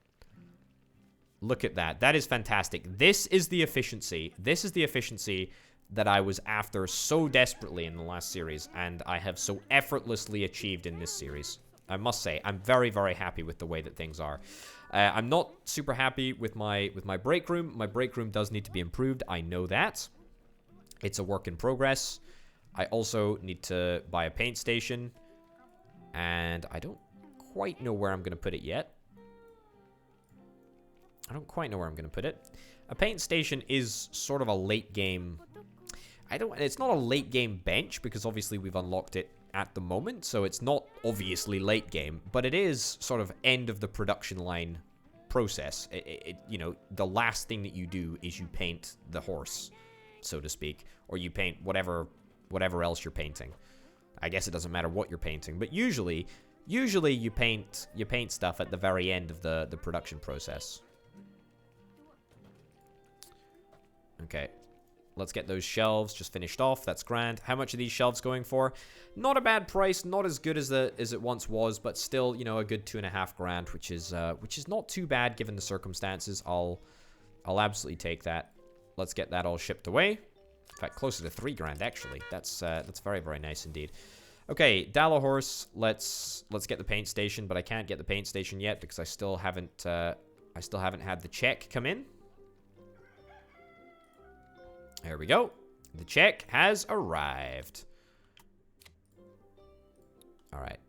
Look at that. That is fantastic. This is the efficiency. This is the efficiency that I was after so desperately in the last series, and I have so effortlessly achieved in this series. I must say, I'm very, very happy with the way that things are. I'm not super happy with my break room. My break room does need to be improved. I know that. It's a work in progress. I also need to buy a paint station, and I don't quite know where I'm going to put it yet. I don't quite know where I'm going to put it. A paint station is sort of a late game. It's not a late game bench because obviously we've unlocked it at the moment, so it's not obviously late game, but it is sort of end of the production line process. You know, the last thing that you do is you paint the horse, so to speak, or you paint whatever else you're painting. I guess it doesn't matter what you're painting, but usually you paint stuff at the very end of the production process. Okay, let's get those shelves just finished off. That's grand. How much are these shelves going for? Not a bad price, not as good as it once was, but still, you know, a good $2.5 grand, which is not too bad given the circumstances. I'll absolutely take that. Let's get that all shipped away. In fact, closer to 3 grand actually. That's very, very nice indeed. Okay, Dalla Horse. Let's get the paint station, but I can't get the paint station yet because I still haven't had the check come in. There we go. The check has arrived. All right.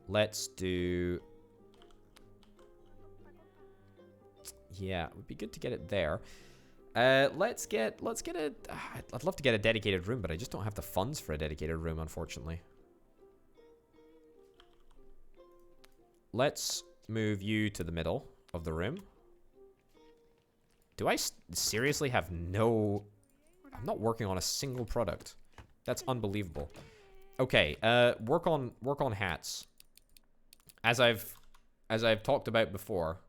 Let's do... Yeah, it would be good to get it there. Let's get a... I'd love to get a dedicated room, but I just don't have the funds for a dedicated room, unfortunately. Let's move you to the middle of the room. Do I seriously have no... I'm not working on a single product. That's unbelievable. Okay, work on hats. As I've talked about before,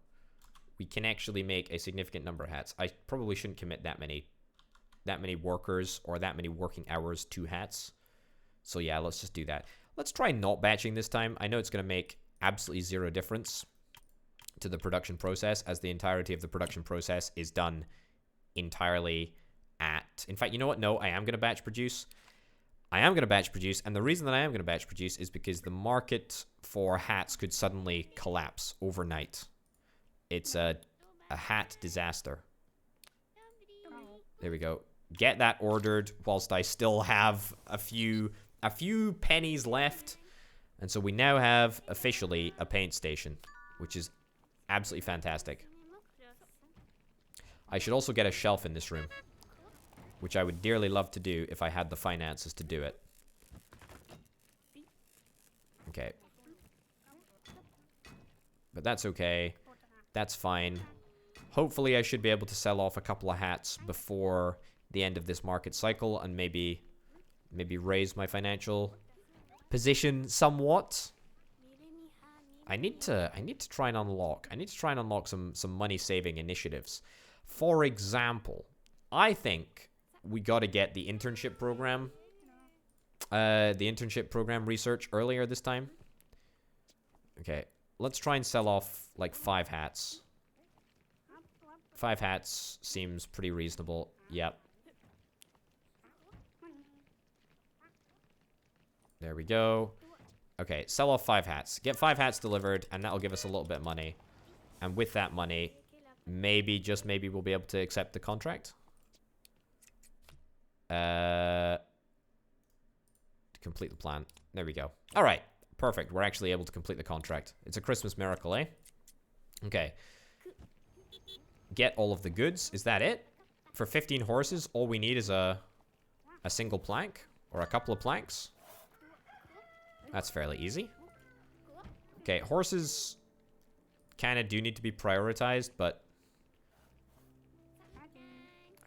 we can actually make a significant number of hats. I probably shouldn't commit that many workers or that many working hours to hats. So yeah, let's just do that. Let's try not batching this time. I know it's going to make absolutely zero difference to the production process, as the entirety of the production process is done entirely at... In fact, you know what? No, I am going to batch produce. I am going to batch produce, and the reason that I am going to batch produce is because the market for hats could suddenly collapse overnight. It's a hat disaster. There we go. Get that ordered whilst I still have a few pennies left. And so we now have officially a paint station, which is absolutely fantastic. I should also get a shelf in this room, which I would dearly love to do if I had the finances to do it. Okay. But that's okay. That's fine. Hopefully I should be able to sell off a couple of hats before the end of this market cycle and maybe raise my financial position somewhat. I need to try and unlock. I need to try and unlock some money saving initiatives. For example, I think we got to get the internship program research earlier this time. Okay, let's try and sell off like 5 hats. 5 hats seems pretty reasonable. Yep. There we go. Okay, sell off 5 hats. Get 5 hats delivered, and that'll give us a little bit of money. And with that money, maybe, just maybe, we'll be able to accept the contract. To complete the plan. There we go. All right. Perfect. We're actually able to complete the contract. It's a Christmas miracle, eh? Okay. Get all of the goods. Is that it? For 15 horses, all we need is a single plank or a couple of planks. That's fairly easy. Okay, horses kind of do need to be prioritized, but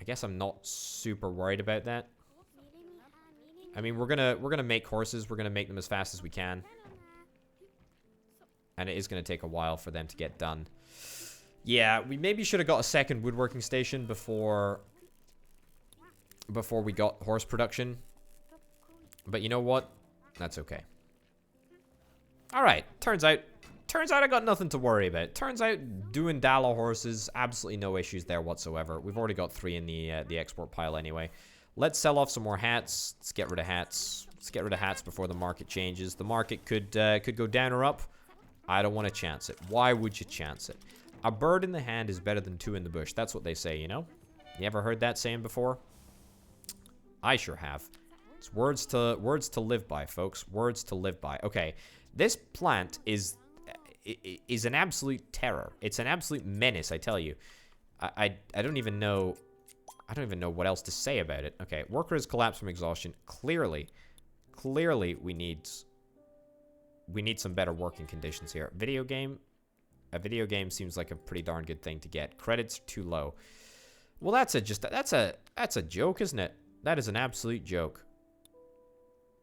I guess I'm not super worried about that. I mean, we're gonna make horses. We're gonna make them as fast as we can, and it is gonna take a while for them to get done. Yeah, we maybe should have got a second woodworking station before before we got horse production. But you know what? That's okay. Alright, turns out I got nothing to worry about. Turns out doing Dala horses, absolutely no issues there whatsoever. We've already got 3 in the export pile anyway. Let's sell off some more hats. Let's get rid of hats. Let's get rid of hats before the market changes. The market could go down or up. I don't want to chance it. Why would you chance it? A bird in the hand is better than 2 in the bush. That's what they say, you know? You ever heard that saying before? I sure have. It's words to live by, folks. Words to live by. Okay, this plant is an absolute terror. It's an absolute menace, I tell you. I don't even know. I don't even know what else to say about it. Okay, workers collapse from exhaustion. Clearly, we need some better working conditions here. Video game. A video game seems like a pretty darn good thing to get. Credits are too low. Well, that's a joke, isn't it? That is an absolute joke.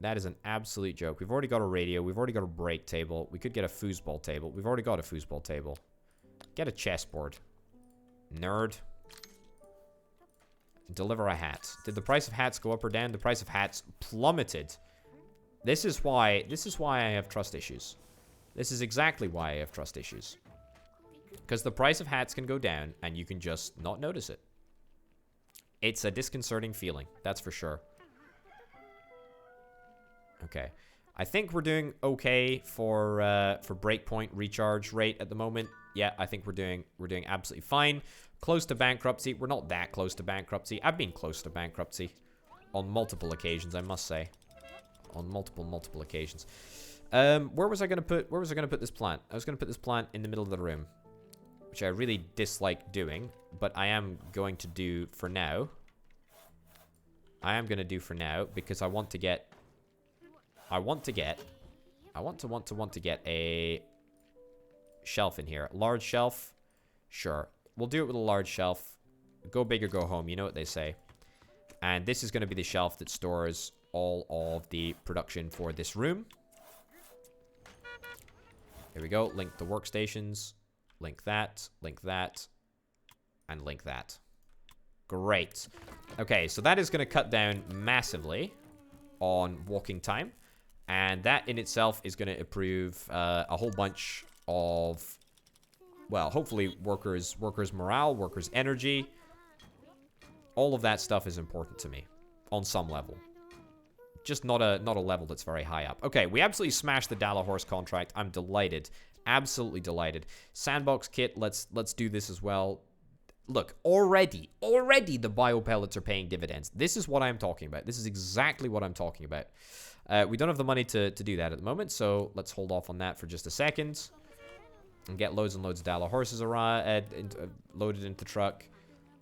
That is an absolute joke. We've already got a radio. We've already got a break table. We could get a foosball table. We've already got a foosball table. Get a chessboard. Nerd. Deliver a hat. Did the price of hats go up or down? The price of hats plummeted. This is why I have trust issues. This is exactly why I have trust issues. Because the price of hats can go down and you can just not notice it. It's a disconcerting feeling, that's for sure. Okay. I think we're doing okay for breakpoint recharge rate at the moment. Yeah, I think we're doing absolutely fine. Close to bankruptcy. We're not that close to bankruptcy. I've been close to bankruptcy on multiple occasions, I must say. On multiple occasions. Where was I gonna put this plant? I was gonna put this plant in the middle of the room, which I really dislike doing, but I am going to do for now. I am gonna do for now because I want to get a shelf in here. Large shelf? Sure. We'll do it with a large shelf. Go big or go home. You know what they say. And this is going to be the shelf that stores all of the production for this room. Here we go. Link the workstations. Link that. Link that. And link that. Great. Okay, so that is going to cut down massively on walking time. And that in itself is going to improve a whole bunch of, well, hopefully workers' morale, workers' energy. All of that stuff is important to me on some level. Just not a level that's very high up. Okay, we absolutely smashed the Dala horse contract. I'm delighted. Absolutely delighted. Sandbox kit, let's do this as well. Look, already the biopellets are paying dividends. This is what I'm talking about. This is exactly what I'm talking about. We don't have the money to do that at the moment, so let's hold off on that for just a second. And get loads and loads of Dala horses loaded into the truck.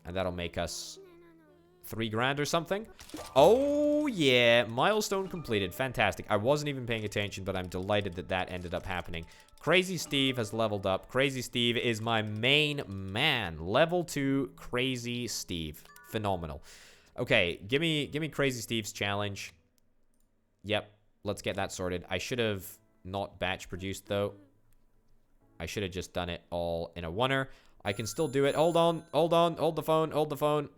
And that'll make us 3 grand or something. Oh, yeah. Milestone completed. Fantastic. I wasn't even paying attention, but I'm delighted that that ended up happening. Crazy Steve has leveled up. Crazy Steve is my main man. Level 2 Crazy Steve. Phenomenal. Okay, give me Crazy Steve's challenge. Yep, let's get that sorted. I should have not batch produced, though. I should have just done it all in a oneer. I can still do it. Hold on. Hold the phone.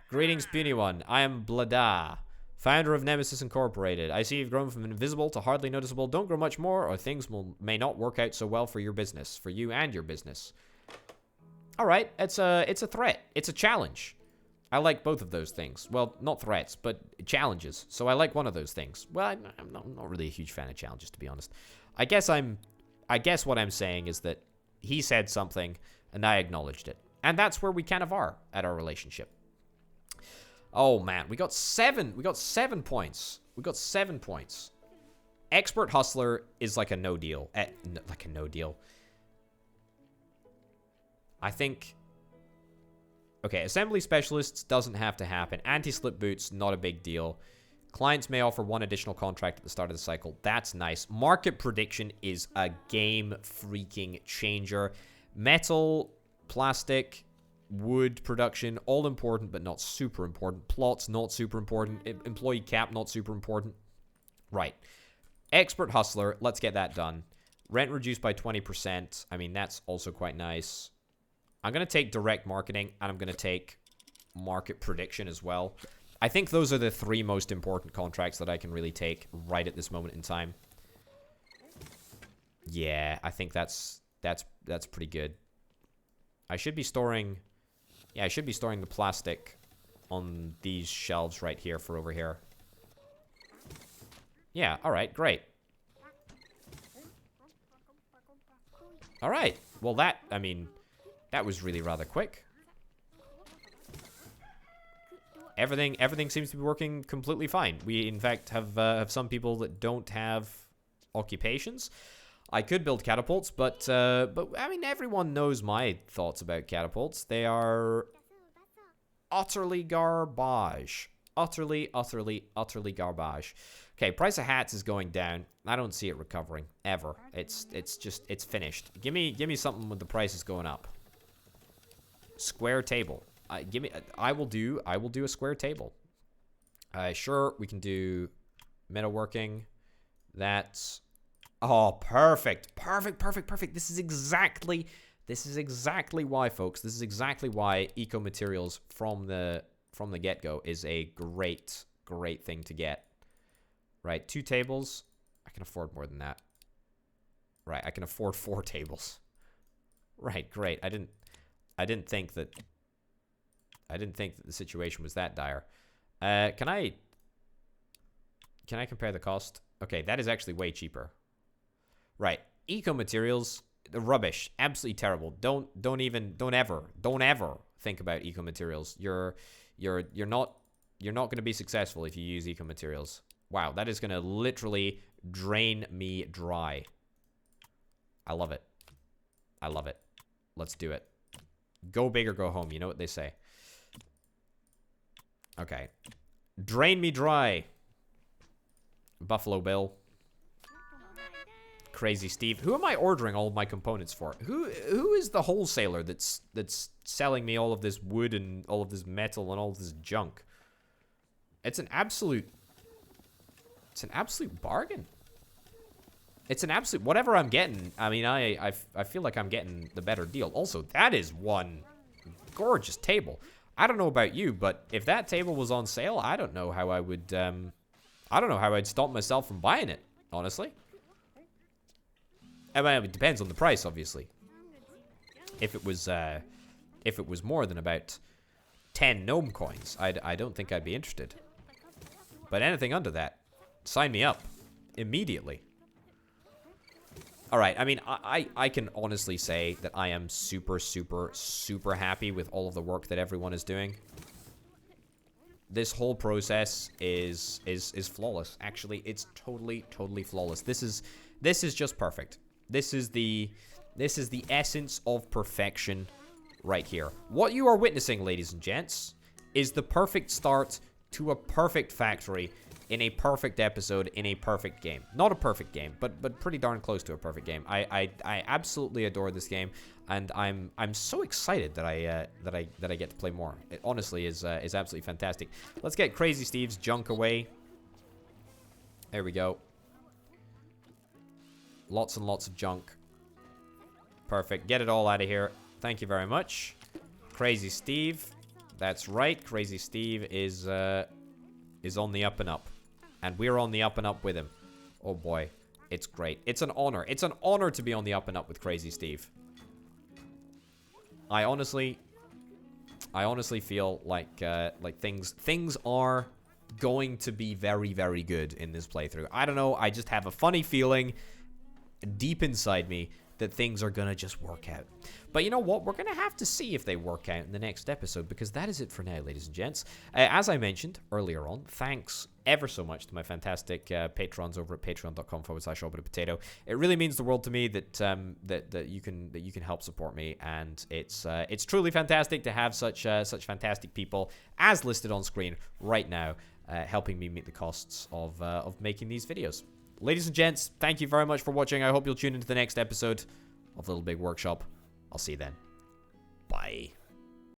Greetings, puny one. I am Blada, founder of Nemesis Incorporated. I see you've grown from invisible to hardly noticeable. Don't grow much more, or things may not work out so well for your business. For you and your business. Alright, it's a threat. It's a challenge. I like both of those things. Well, not threats, but challenges. So I like one of those things. Well, I'm not really a huge fan of challenges, to be honest. I guess what I'm saying is that he said something, and I acknowledged it. And that's where we kind of are at our relationship. Oh, man. We got 7 points. We got 7 points. Expert Hustler is like a no deal. Like a no deal. I think... Okay, Assembly Specialists doesn't have to happen. Anti-slip boots, not a big deal. Clients may offer 1 additional contract at the start of the cycle. That's nice. Market prediction is a game freaking changer. Metal, plastic, wood production, all important but not super important. Plots, not super important. Employee cap, not super important. Right. Expert Hustler, let's get that done. Rent reduced by 20%. I mean, that's also quite nice. I'm going to take direct marketing, and I'm going to take market prediction as well. I think those are the 3 most important contracts that I can really take right at this moment in time. Yeah, I think that's pretty good. I should be storing... Yeah, I should be storing the plastic on these shelves right here for over here. Yeah, alright, great. Alright, well that, I mean, that was really rather quick. Everything seems to be working completely fine. We, in fact, have some people that don't have occupations. I could build catapults, but I mean, everyone knows my thoughts about catapults. They are utterly garbage. Utterly garbage. Okay, price of hats is going down. I don't see it recovering ever. It's finished. Give me something with the prices going up. Square table. I will do a square table. Sure, we can do metalworking. That's... Oh, perfect. Perfect. This is exactly why, folks. This is exactly why eco materials from the get-go is a great thing to get. Right, 2 tables. I can afford more than that. Right, I can afford 4 tables. Right, great. I didn't think that the situation was that dire. Can I compare the cost? Okay, that is actually way cheaper. Right, eco materials, rubbish, absolutely terrible. Don't ever think about eco materials. You're not going to be successful if you use eco materials. Wow, that is going to literally drain me dry. I love it. Let's do it. Go big or go home. You know what they say. Okay. Drain me dry. Buffalo Bill. Crazy Steve. Who am I ordering all of my components for? Who is the wholesaler that's selling me all of this wood and all of this metal and all of this junk? It's an absolute bargain. It's an absolute... Whatever I'm getting, I mean, I feel like I'm getting the better deal. Also, that is one gorgeous table. I don't know about you, but if that table was on sale, I don't know how I would... I don't know how I'd stop myself from buying it, honestly. I mean, it depends on the price, obviously. If it was more than about 10 gnome coins, I don't think I'd be interested. But anything under that, sign me up immediately. Alright, I mean, I can honestly say that I am super happy with all of the work that everyone is doing. This whole process is flawless. Actually, it's totally flawless. This is just perfect. This is the essence of perfection right here. What you are witnessing, ladies and gents, is the perfect start to a perfect factory in a perfect episode in a perfect game. Not a perfect game, but pretty darn close to a perfect game. I absolutely adore this game, and I'm so excited that I get to play more. It honestly is absolutely fantastic. Let's get Crazy Steve's junk away. There we go. Lots and lots of junk. Perfect. Get it all out of here. Thank you very much. Crazy Steve. That's right. Crazy Steve is on the up and up. And we're on the up and up with him. Oh boy. It's great. It's an honor. It's an honor to be on the up and up with Crazy Steve. I honestly feel like things are going to be very good in this playthrough. I don't know. I just have a funny feeling deep inside me that things are gonna just work out. But you know what? We're gonna have to see if they work out in the next episode, because that is it for now, ladies and gents. As I mentioned earlier on, thanks ever so much to my fantastic patrons over at patreon.com/potato. It really means the world to me that that you can help support me, and it's truly fantastic to have such fantastic people as listed on screen right now, helping me meet the costs of making these videos. Ladies and gents, thank you very much for watching. I hope you'll tune into the next episode of Little Big Workshop. I'll see you then. Bye.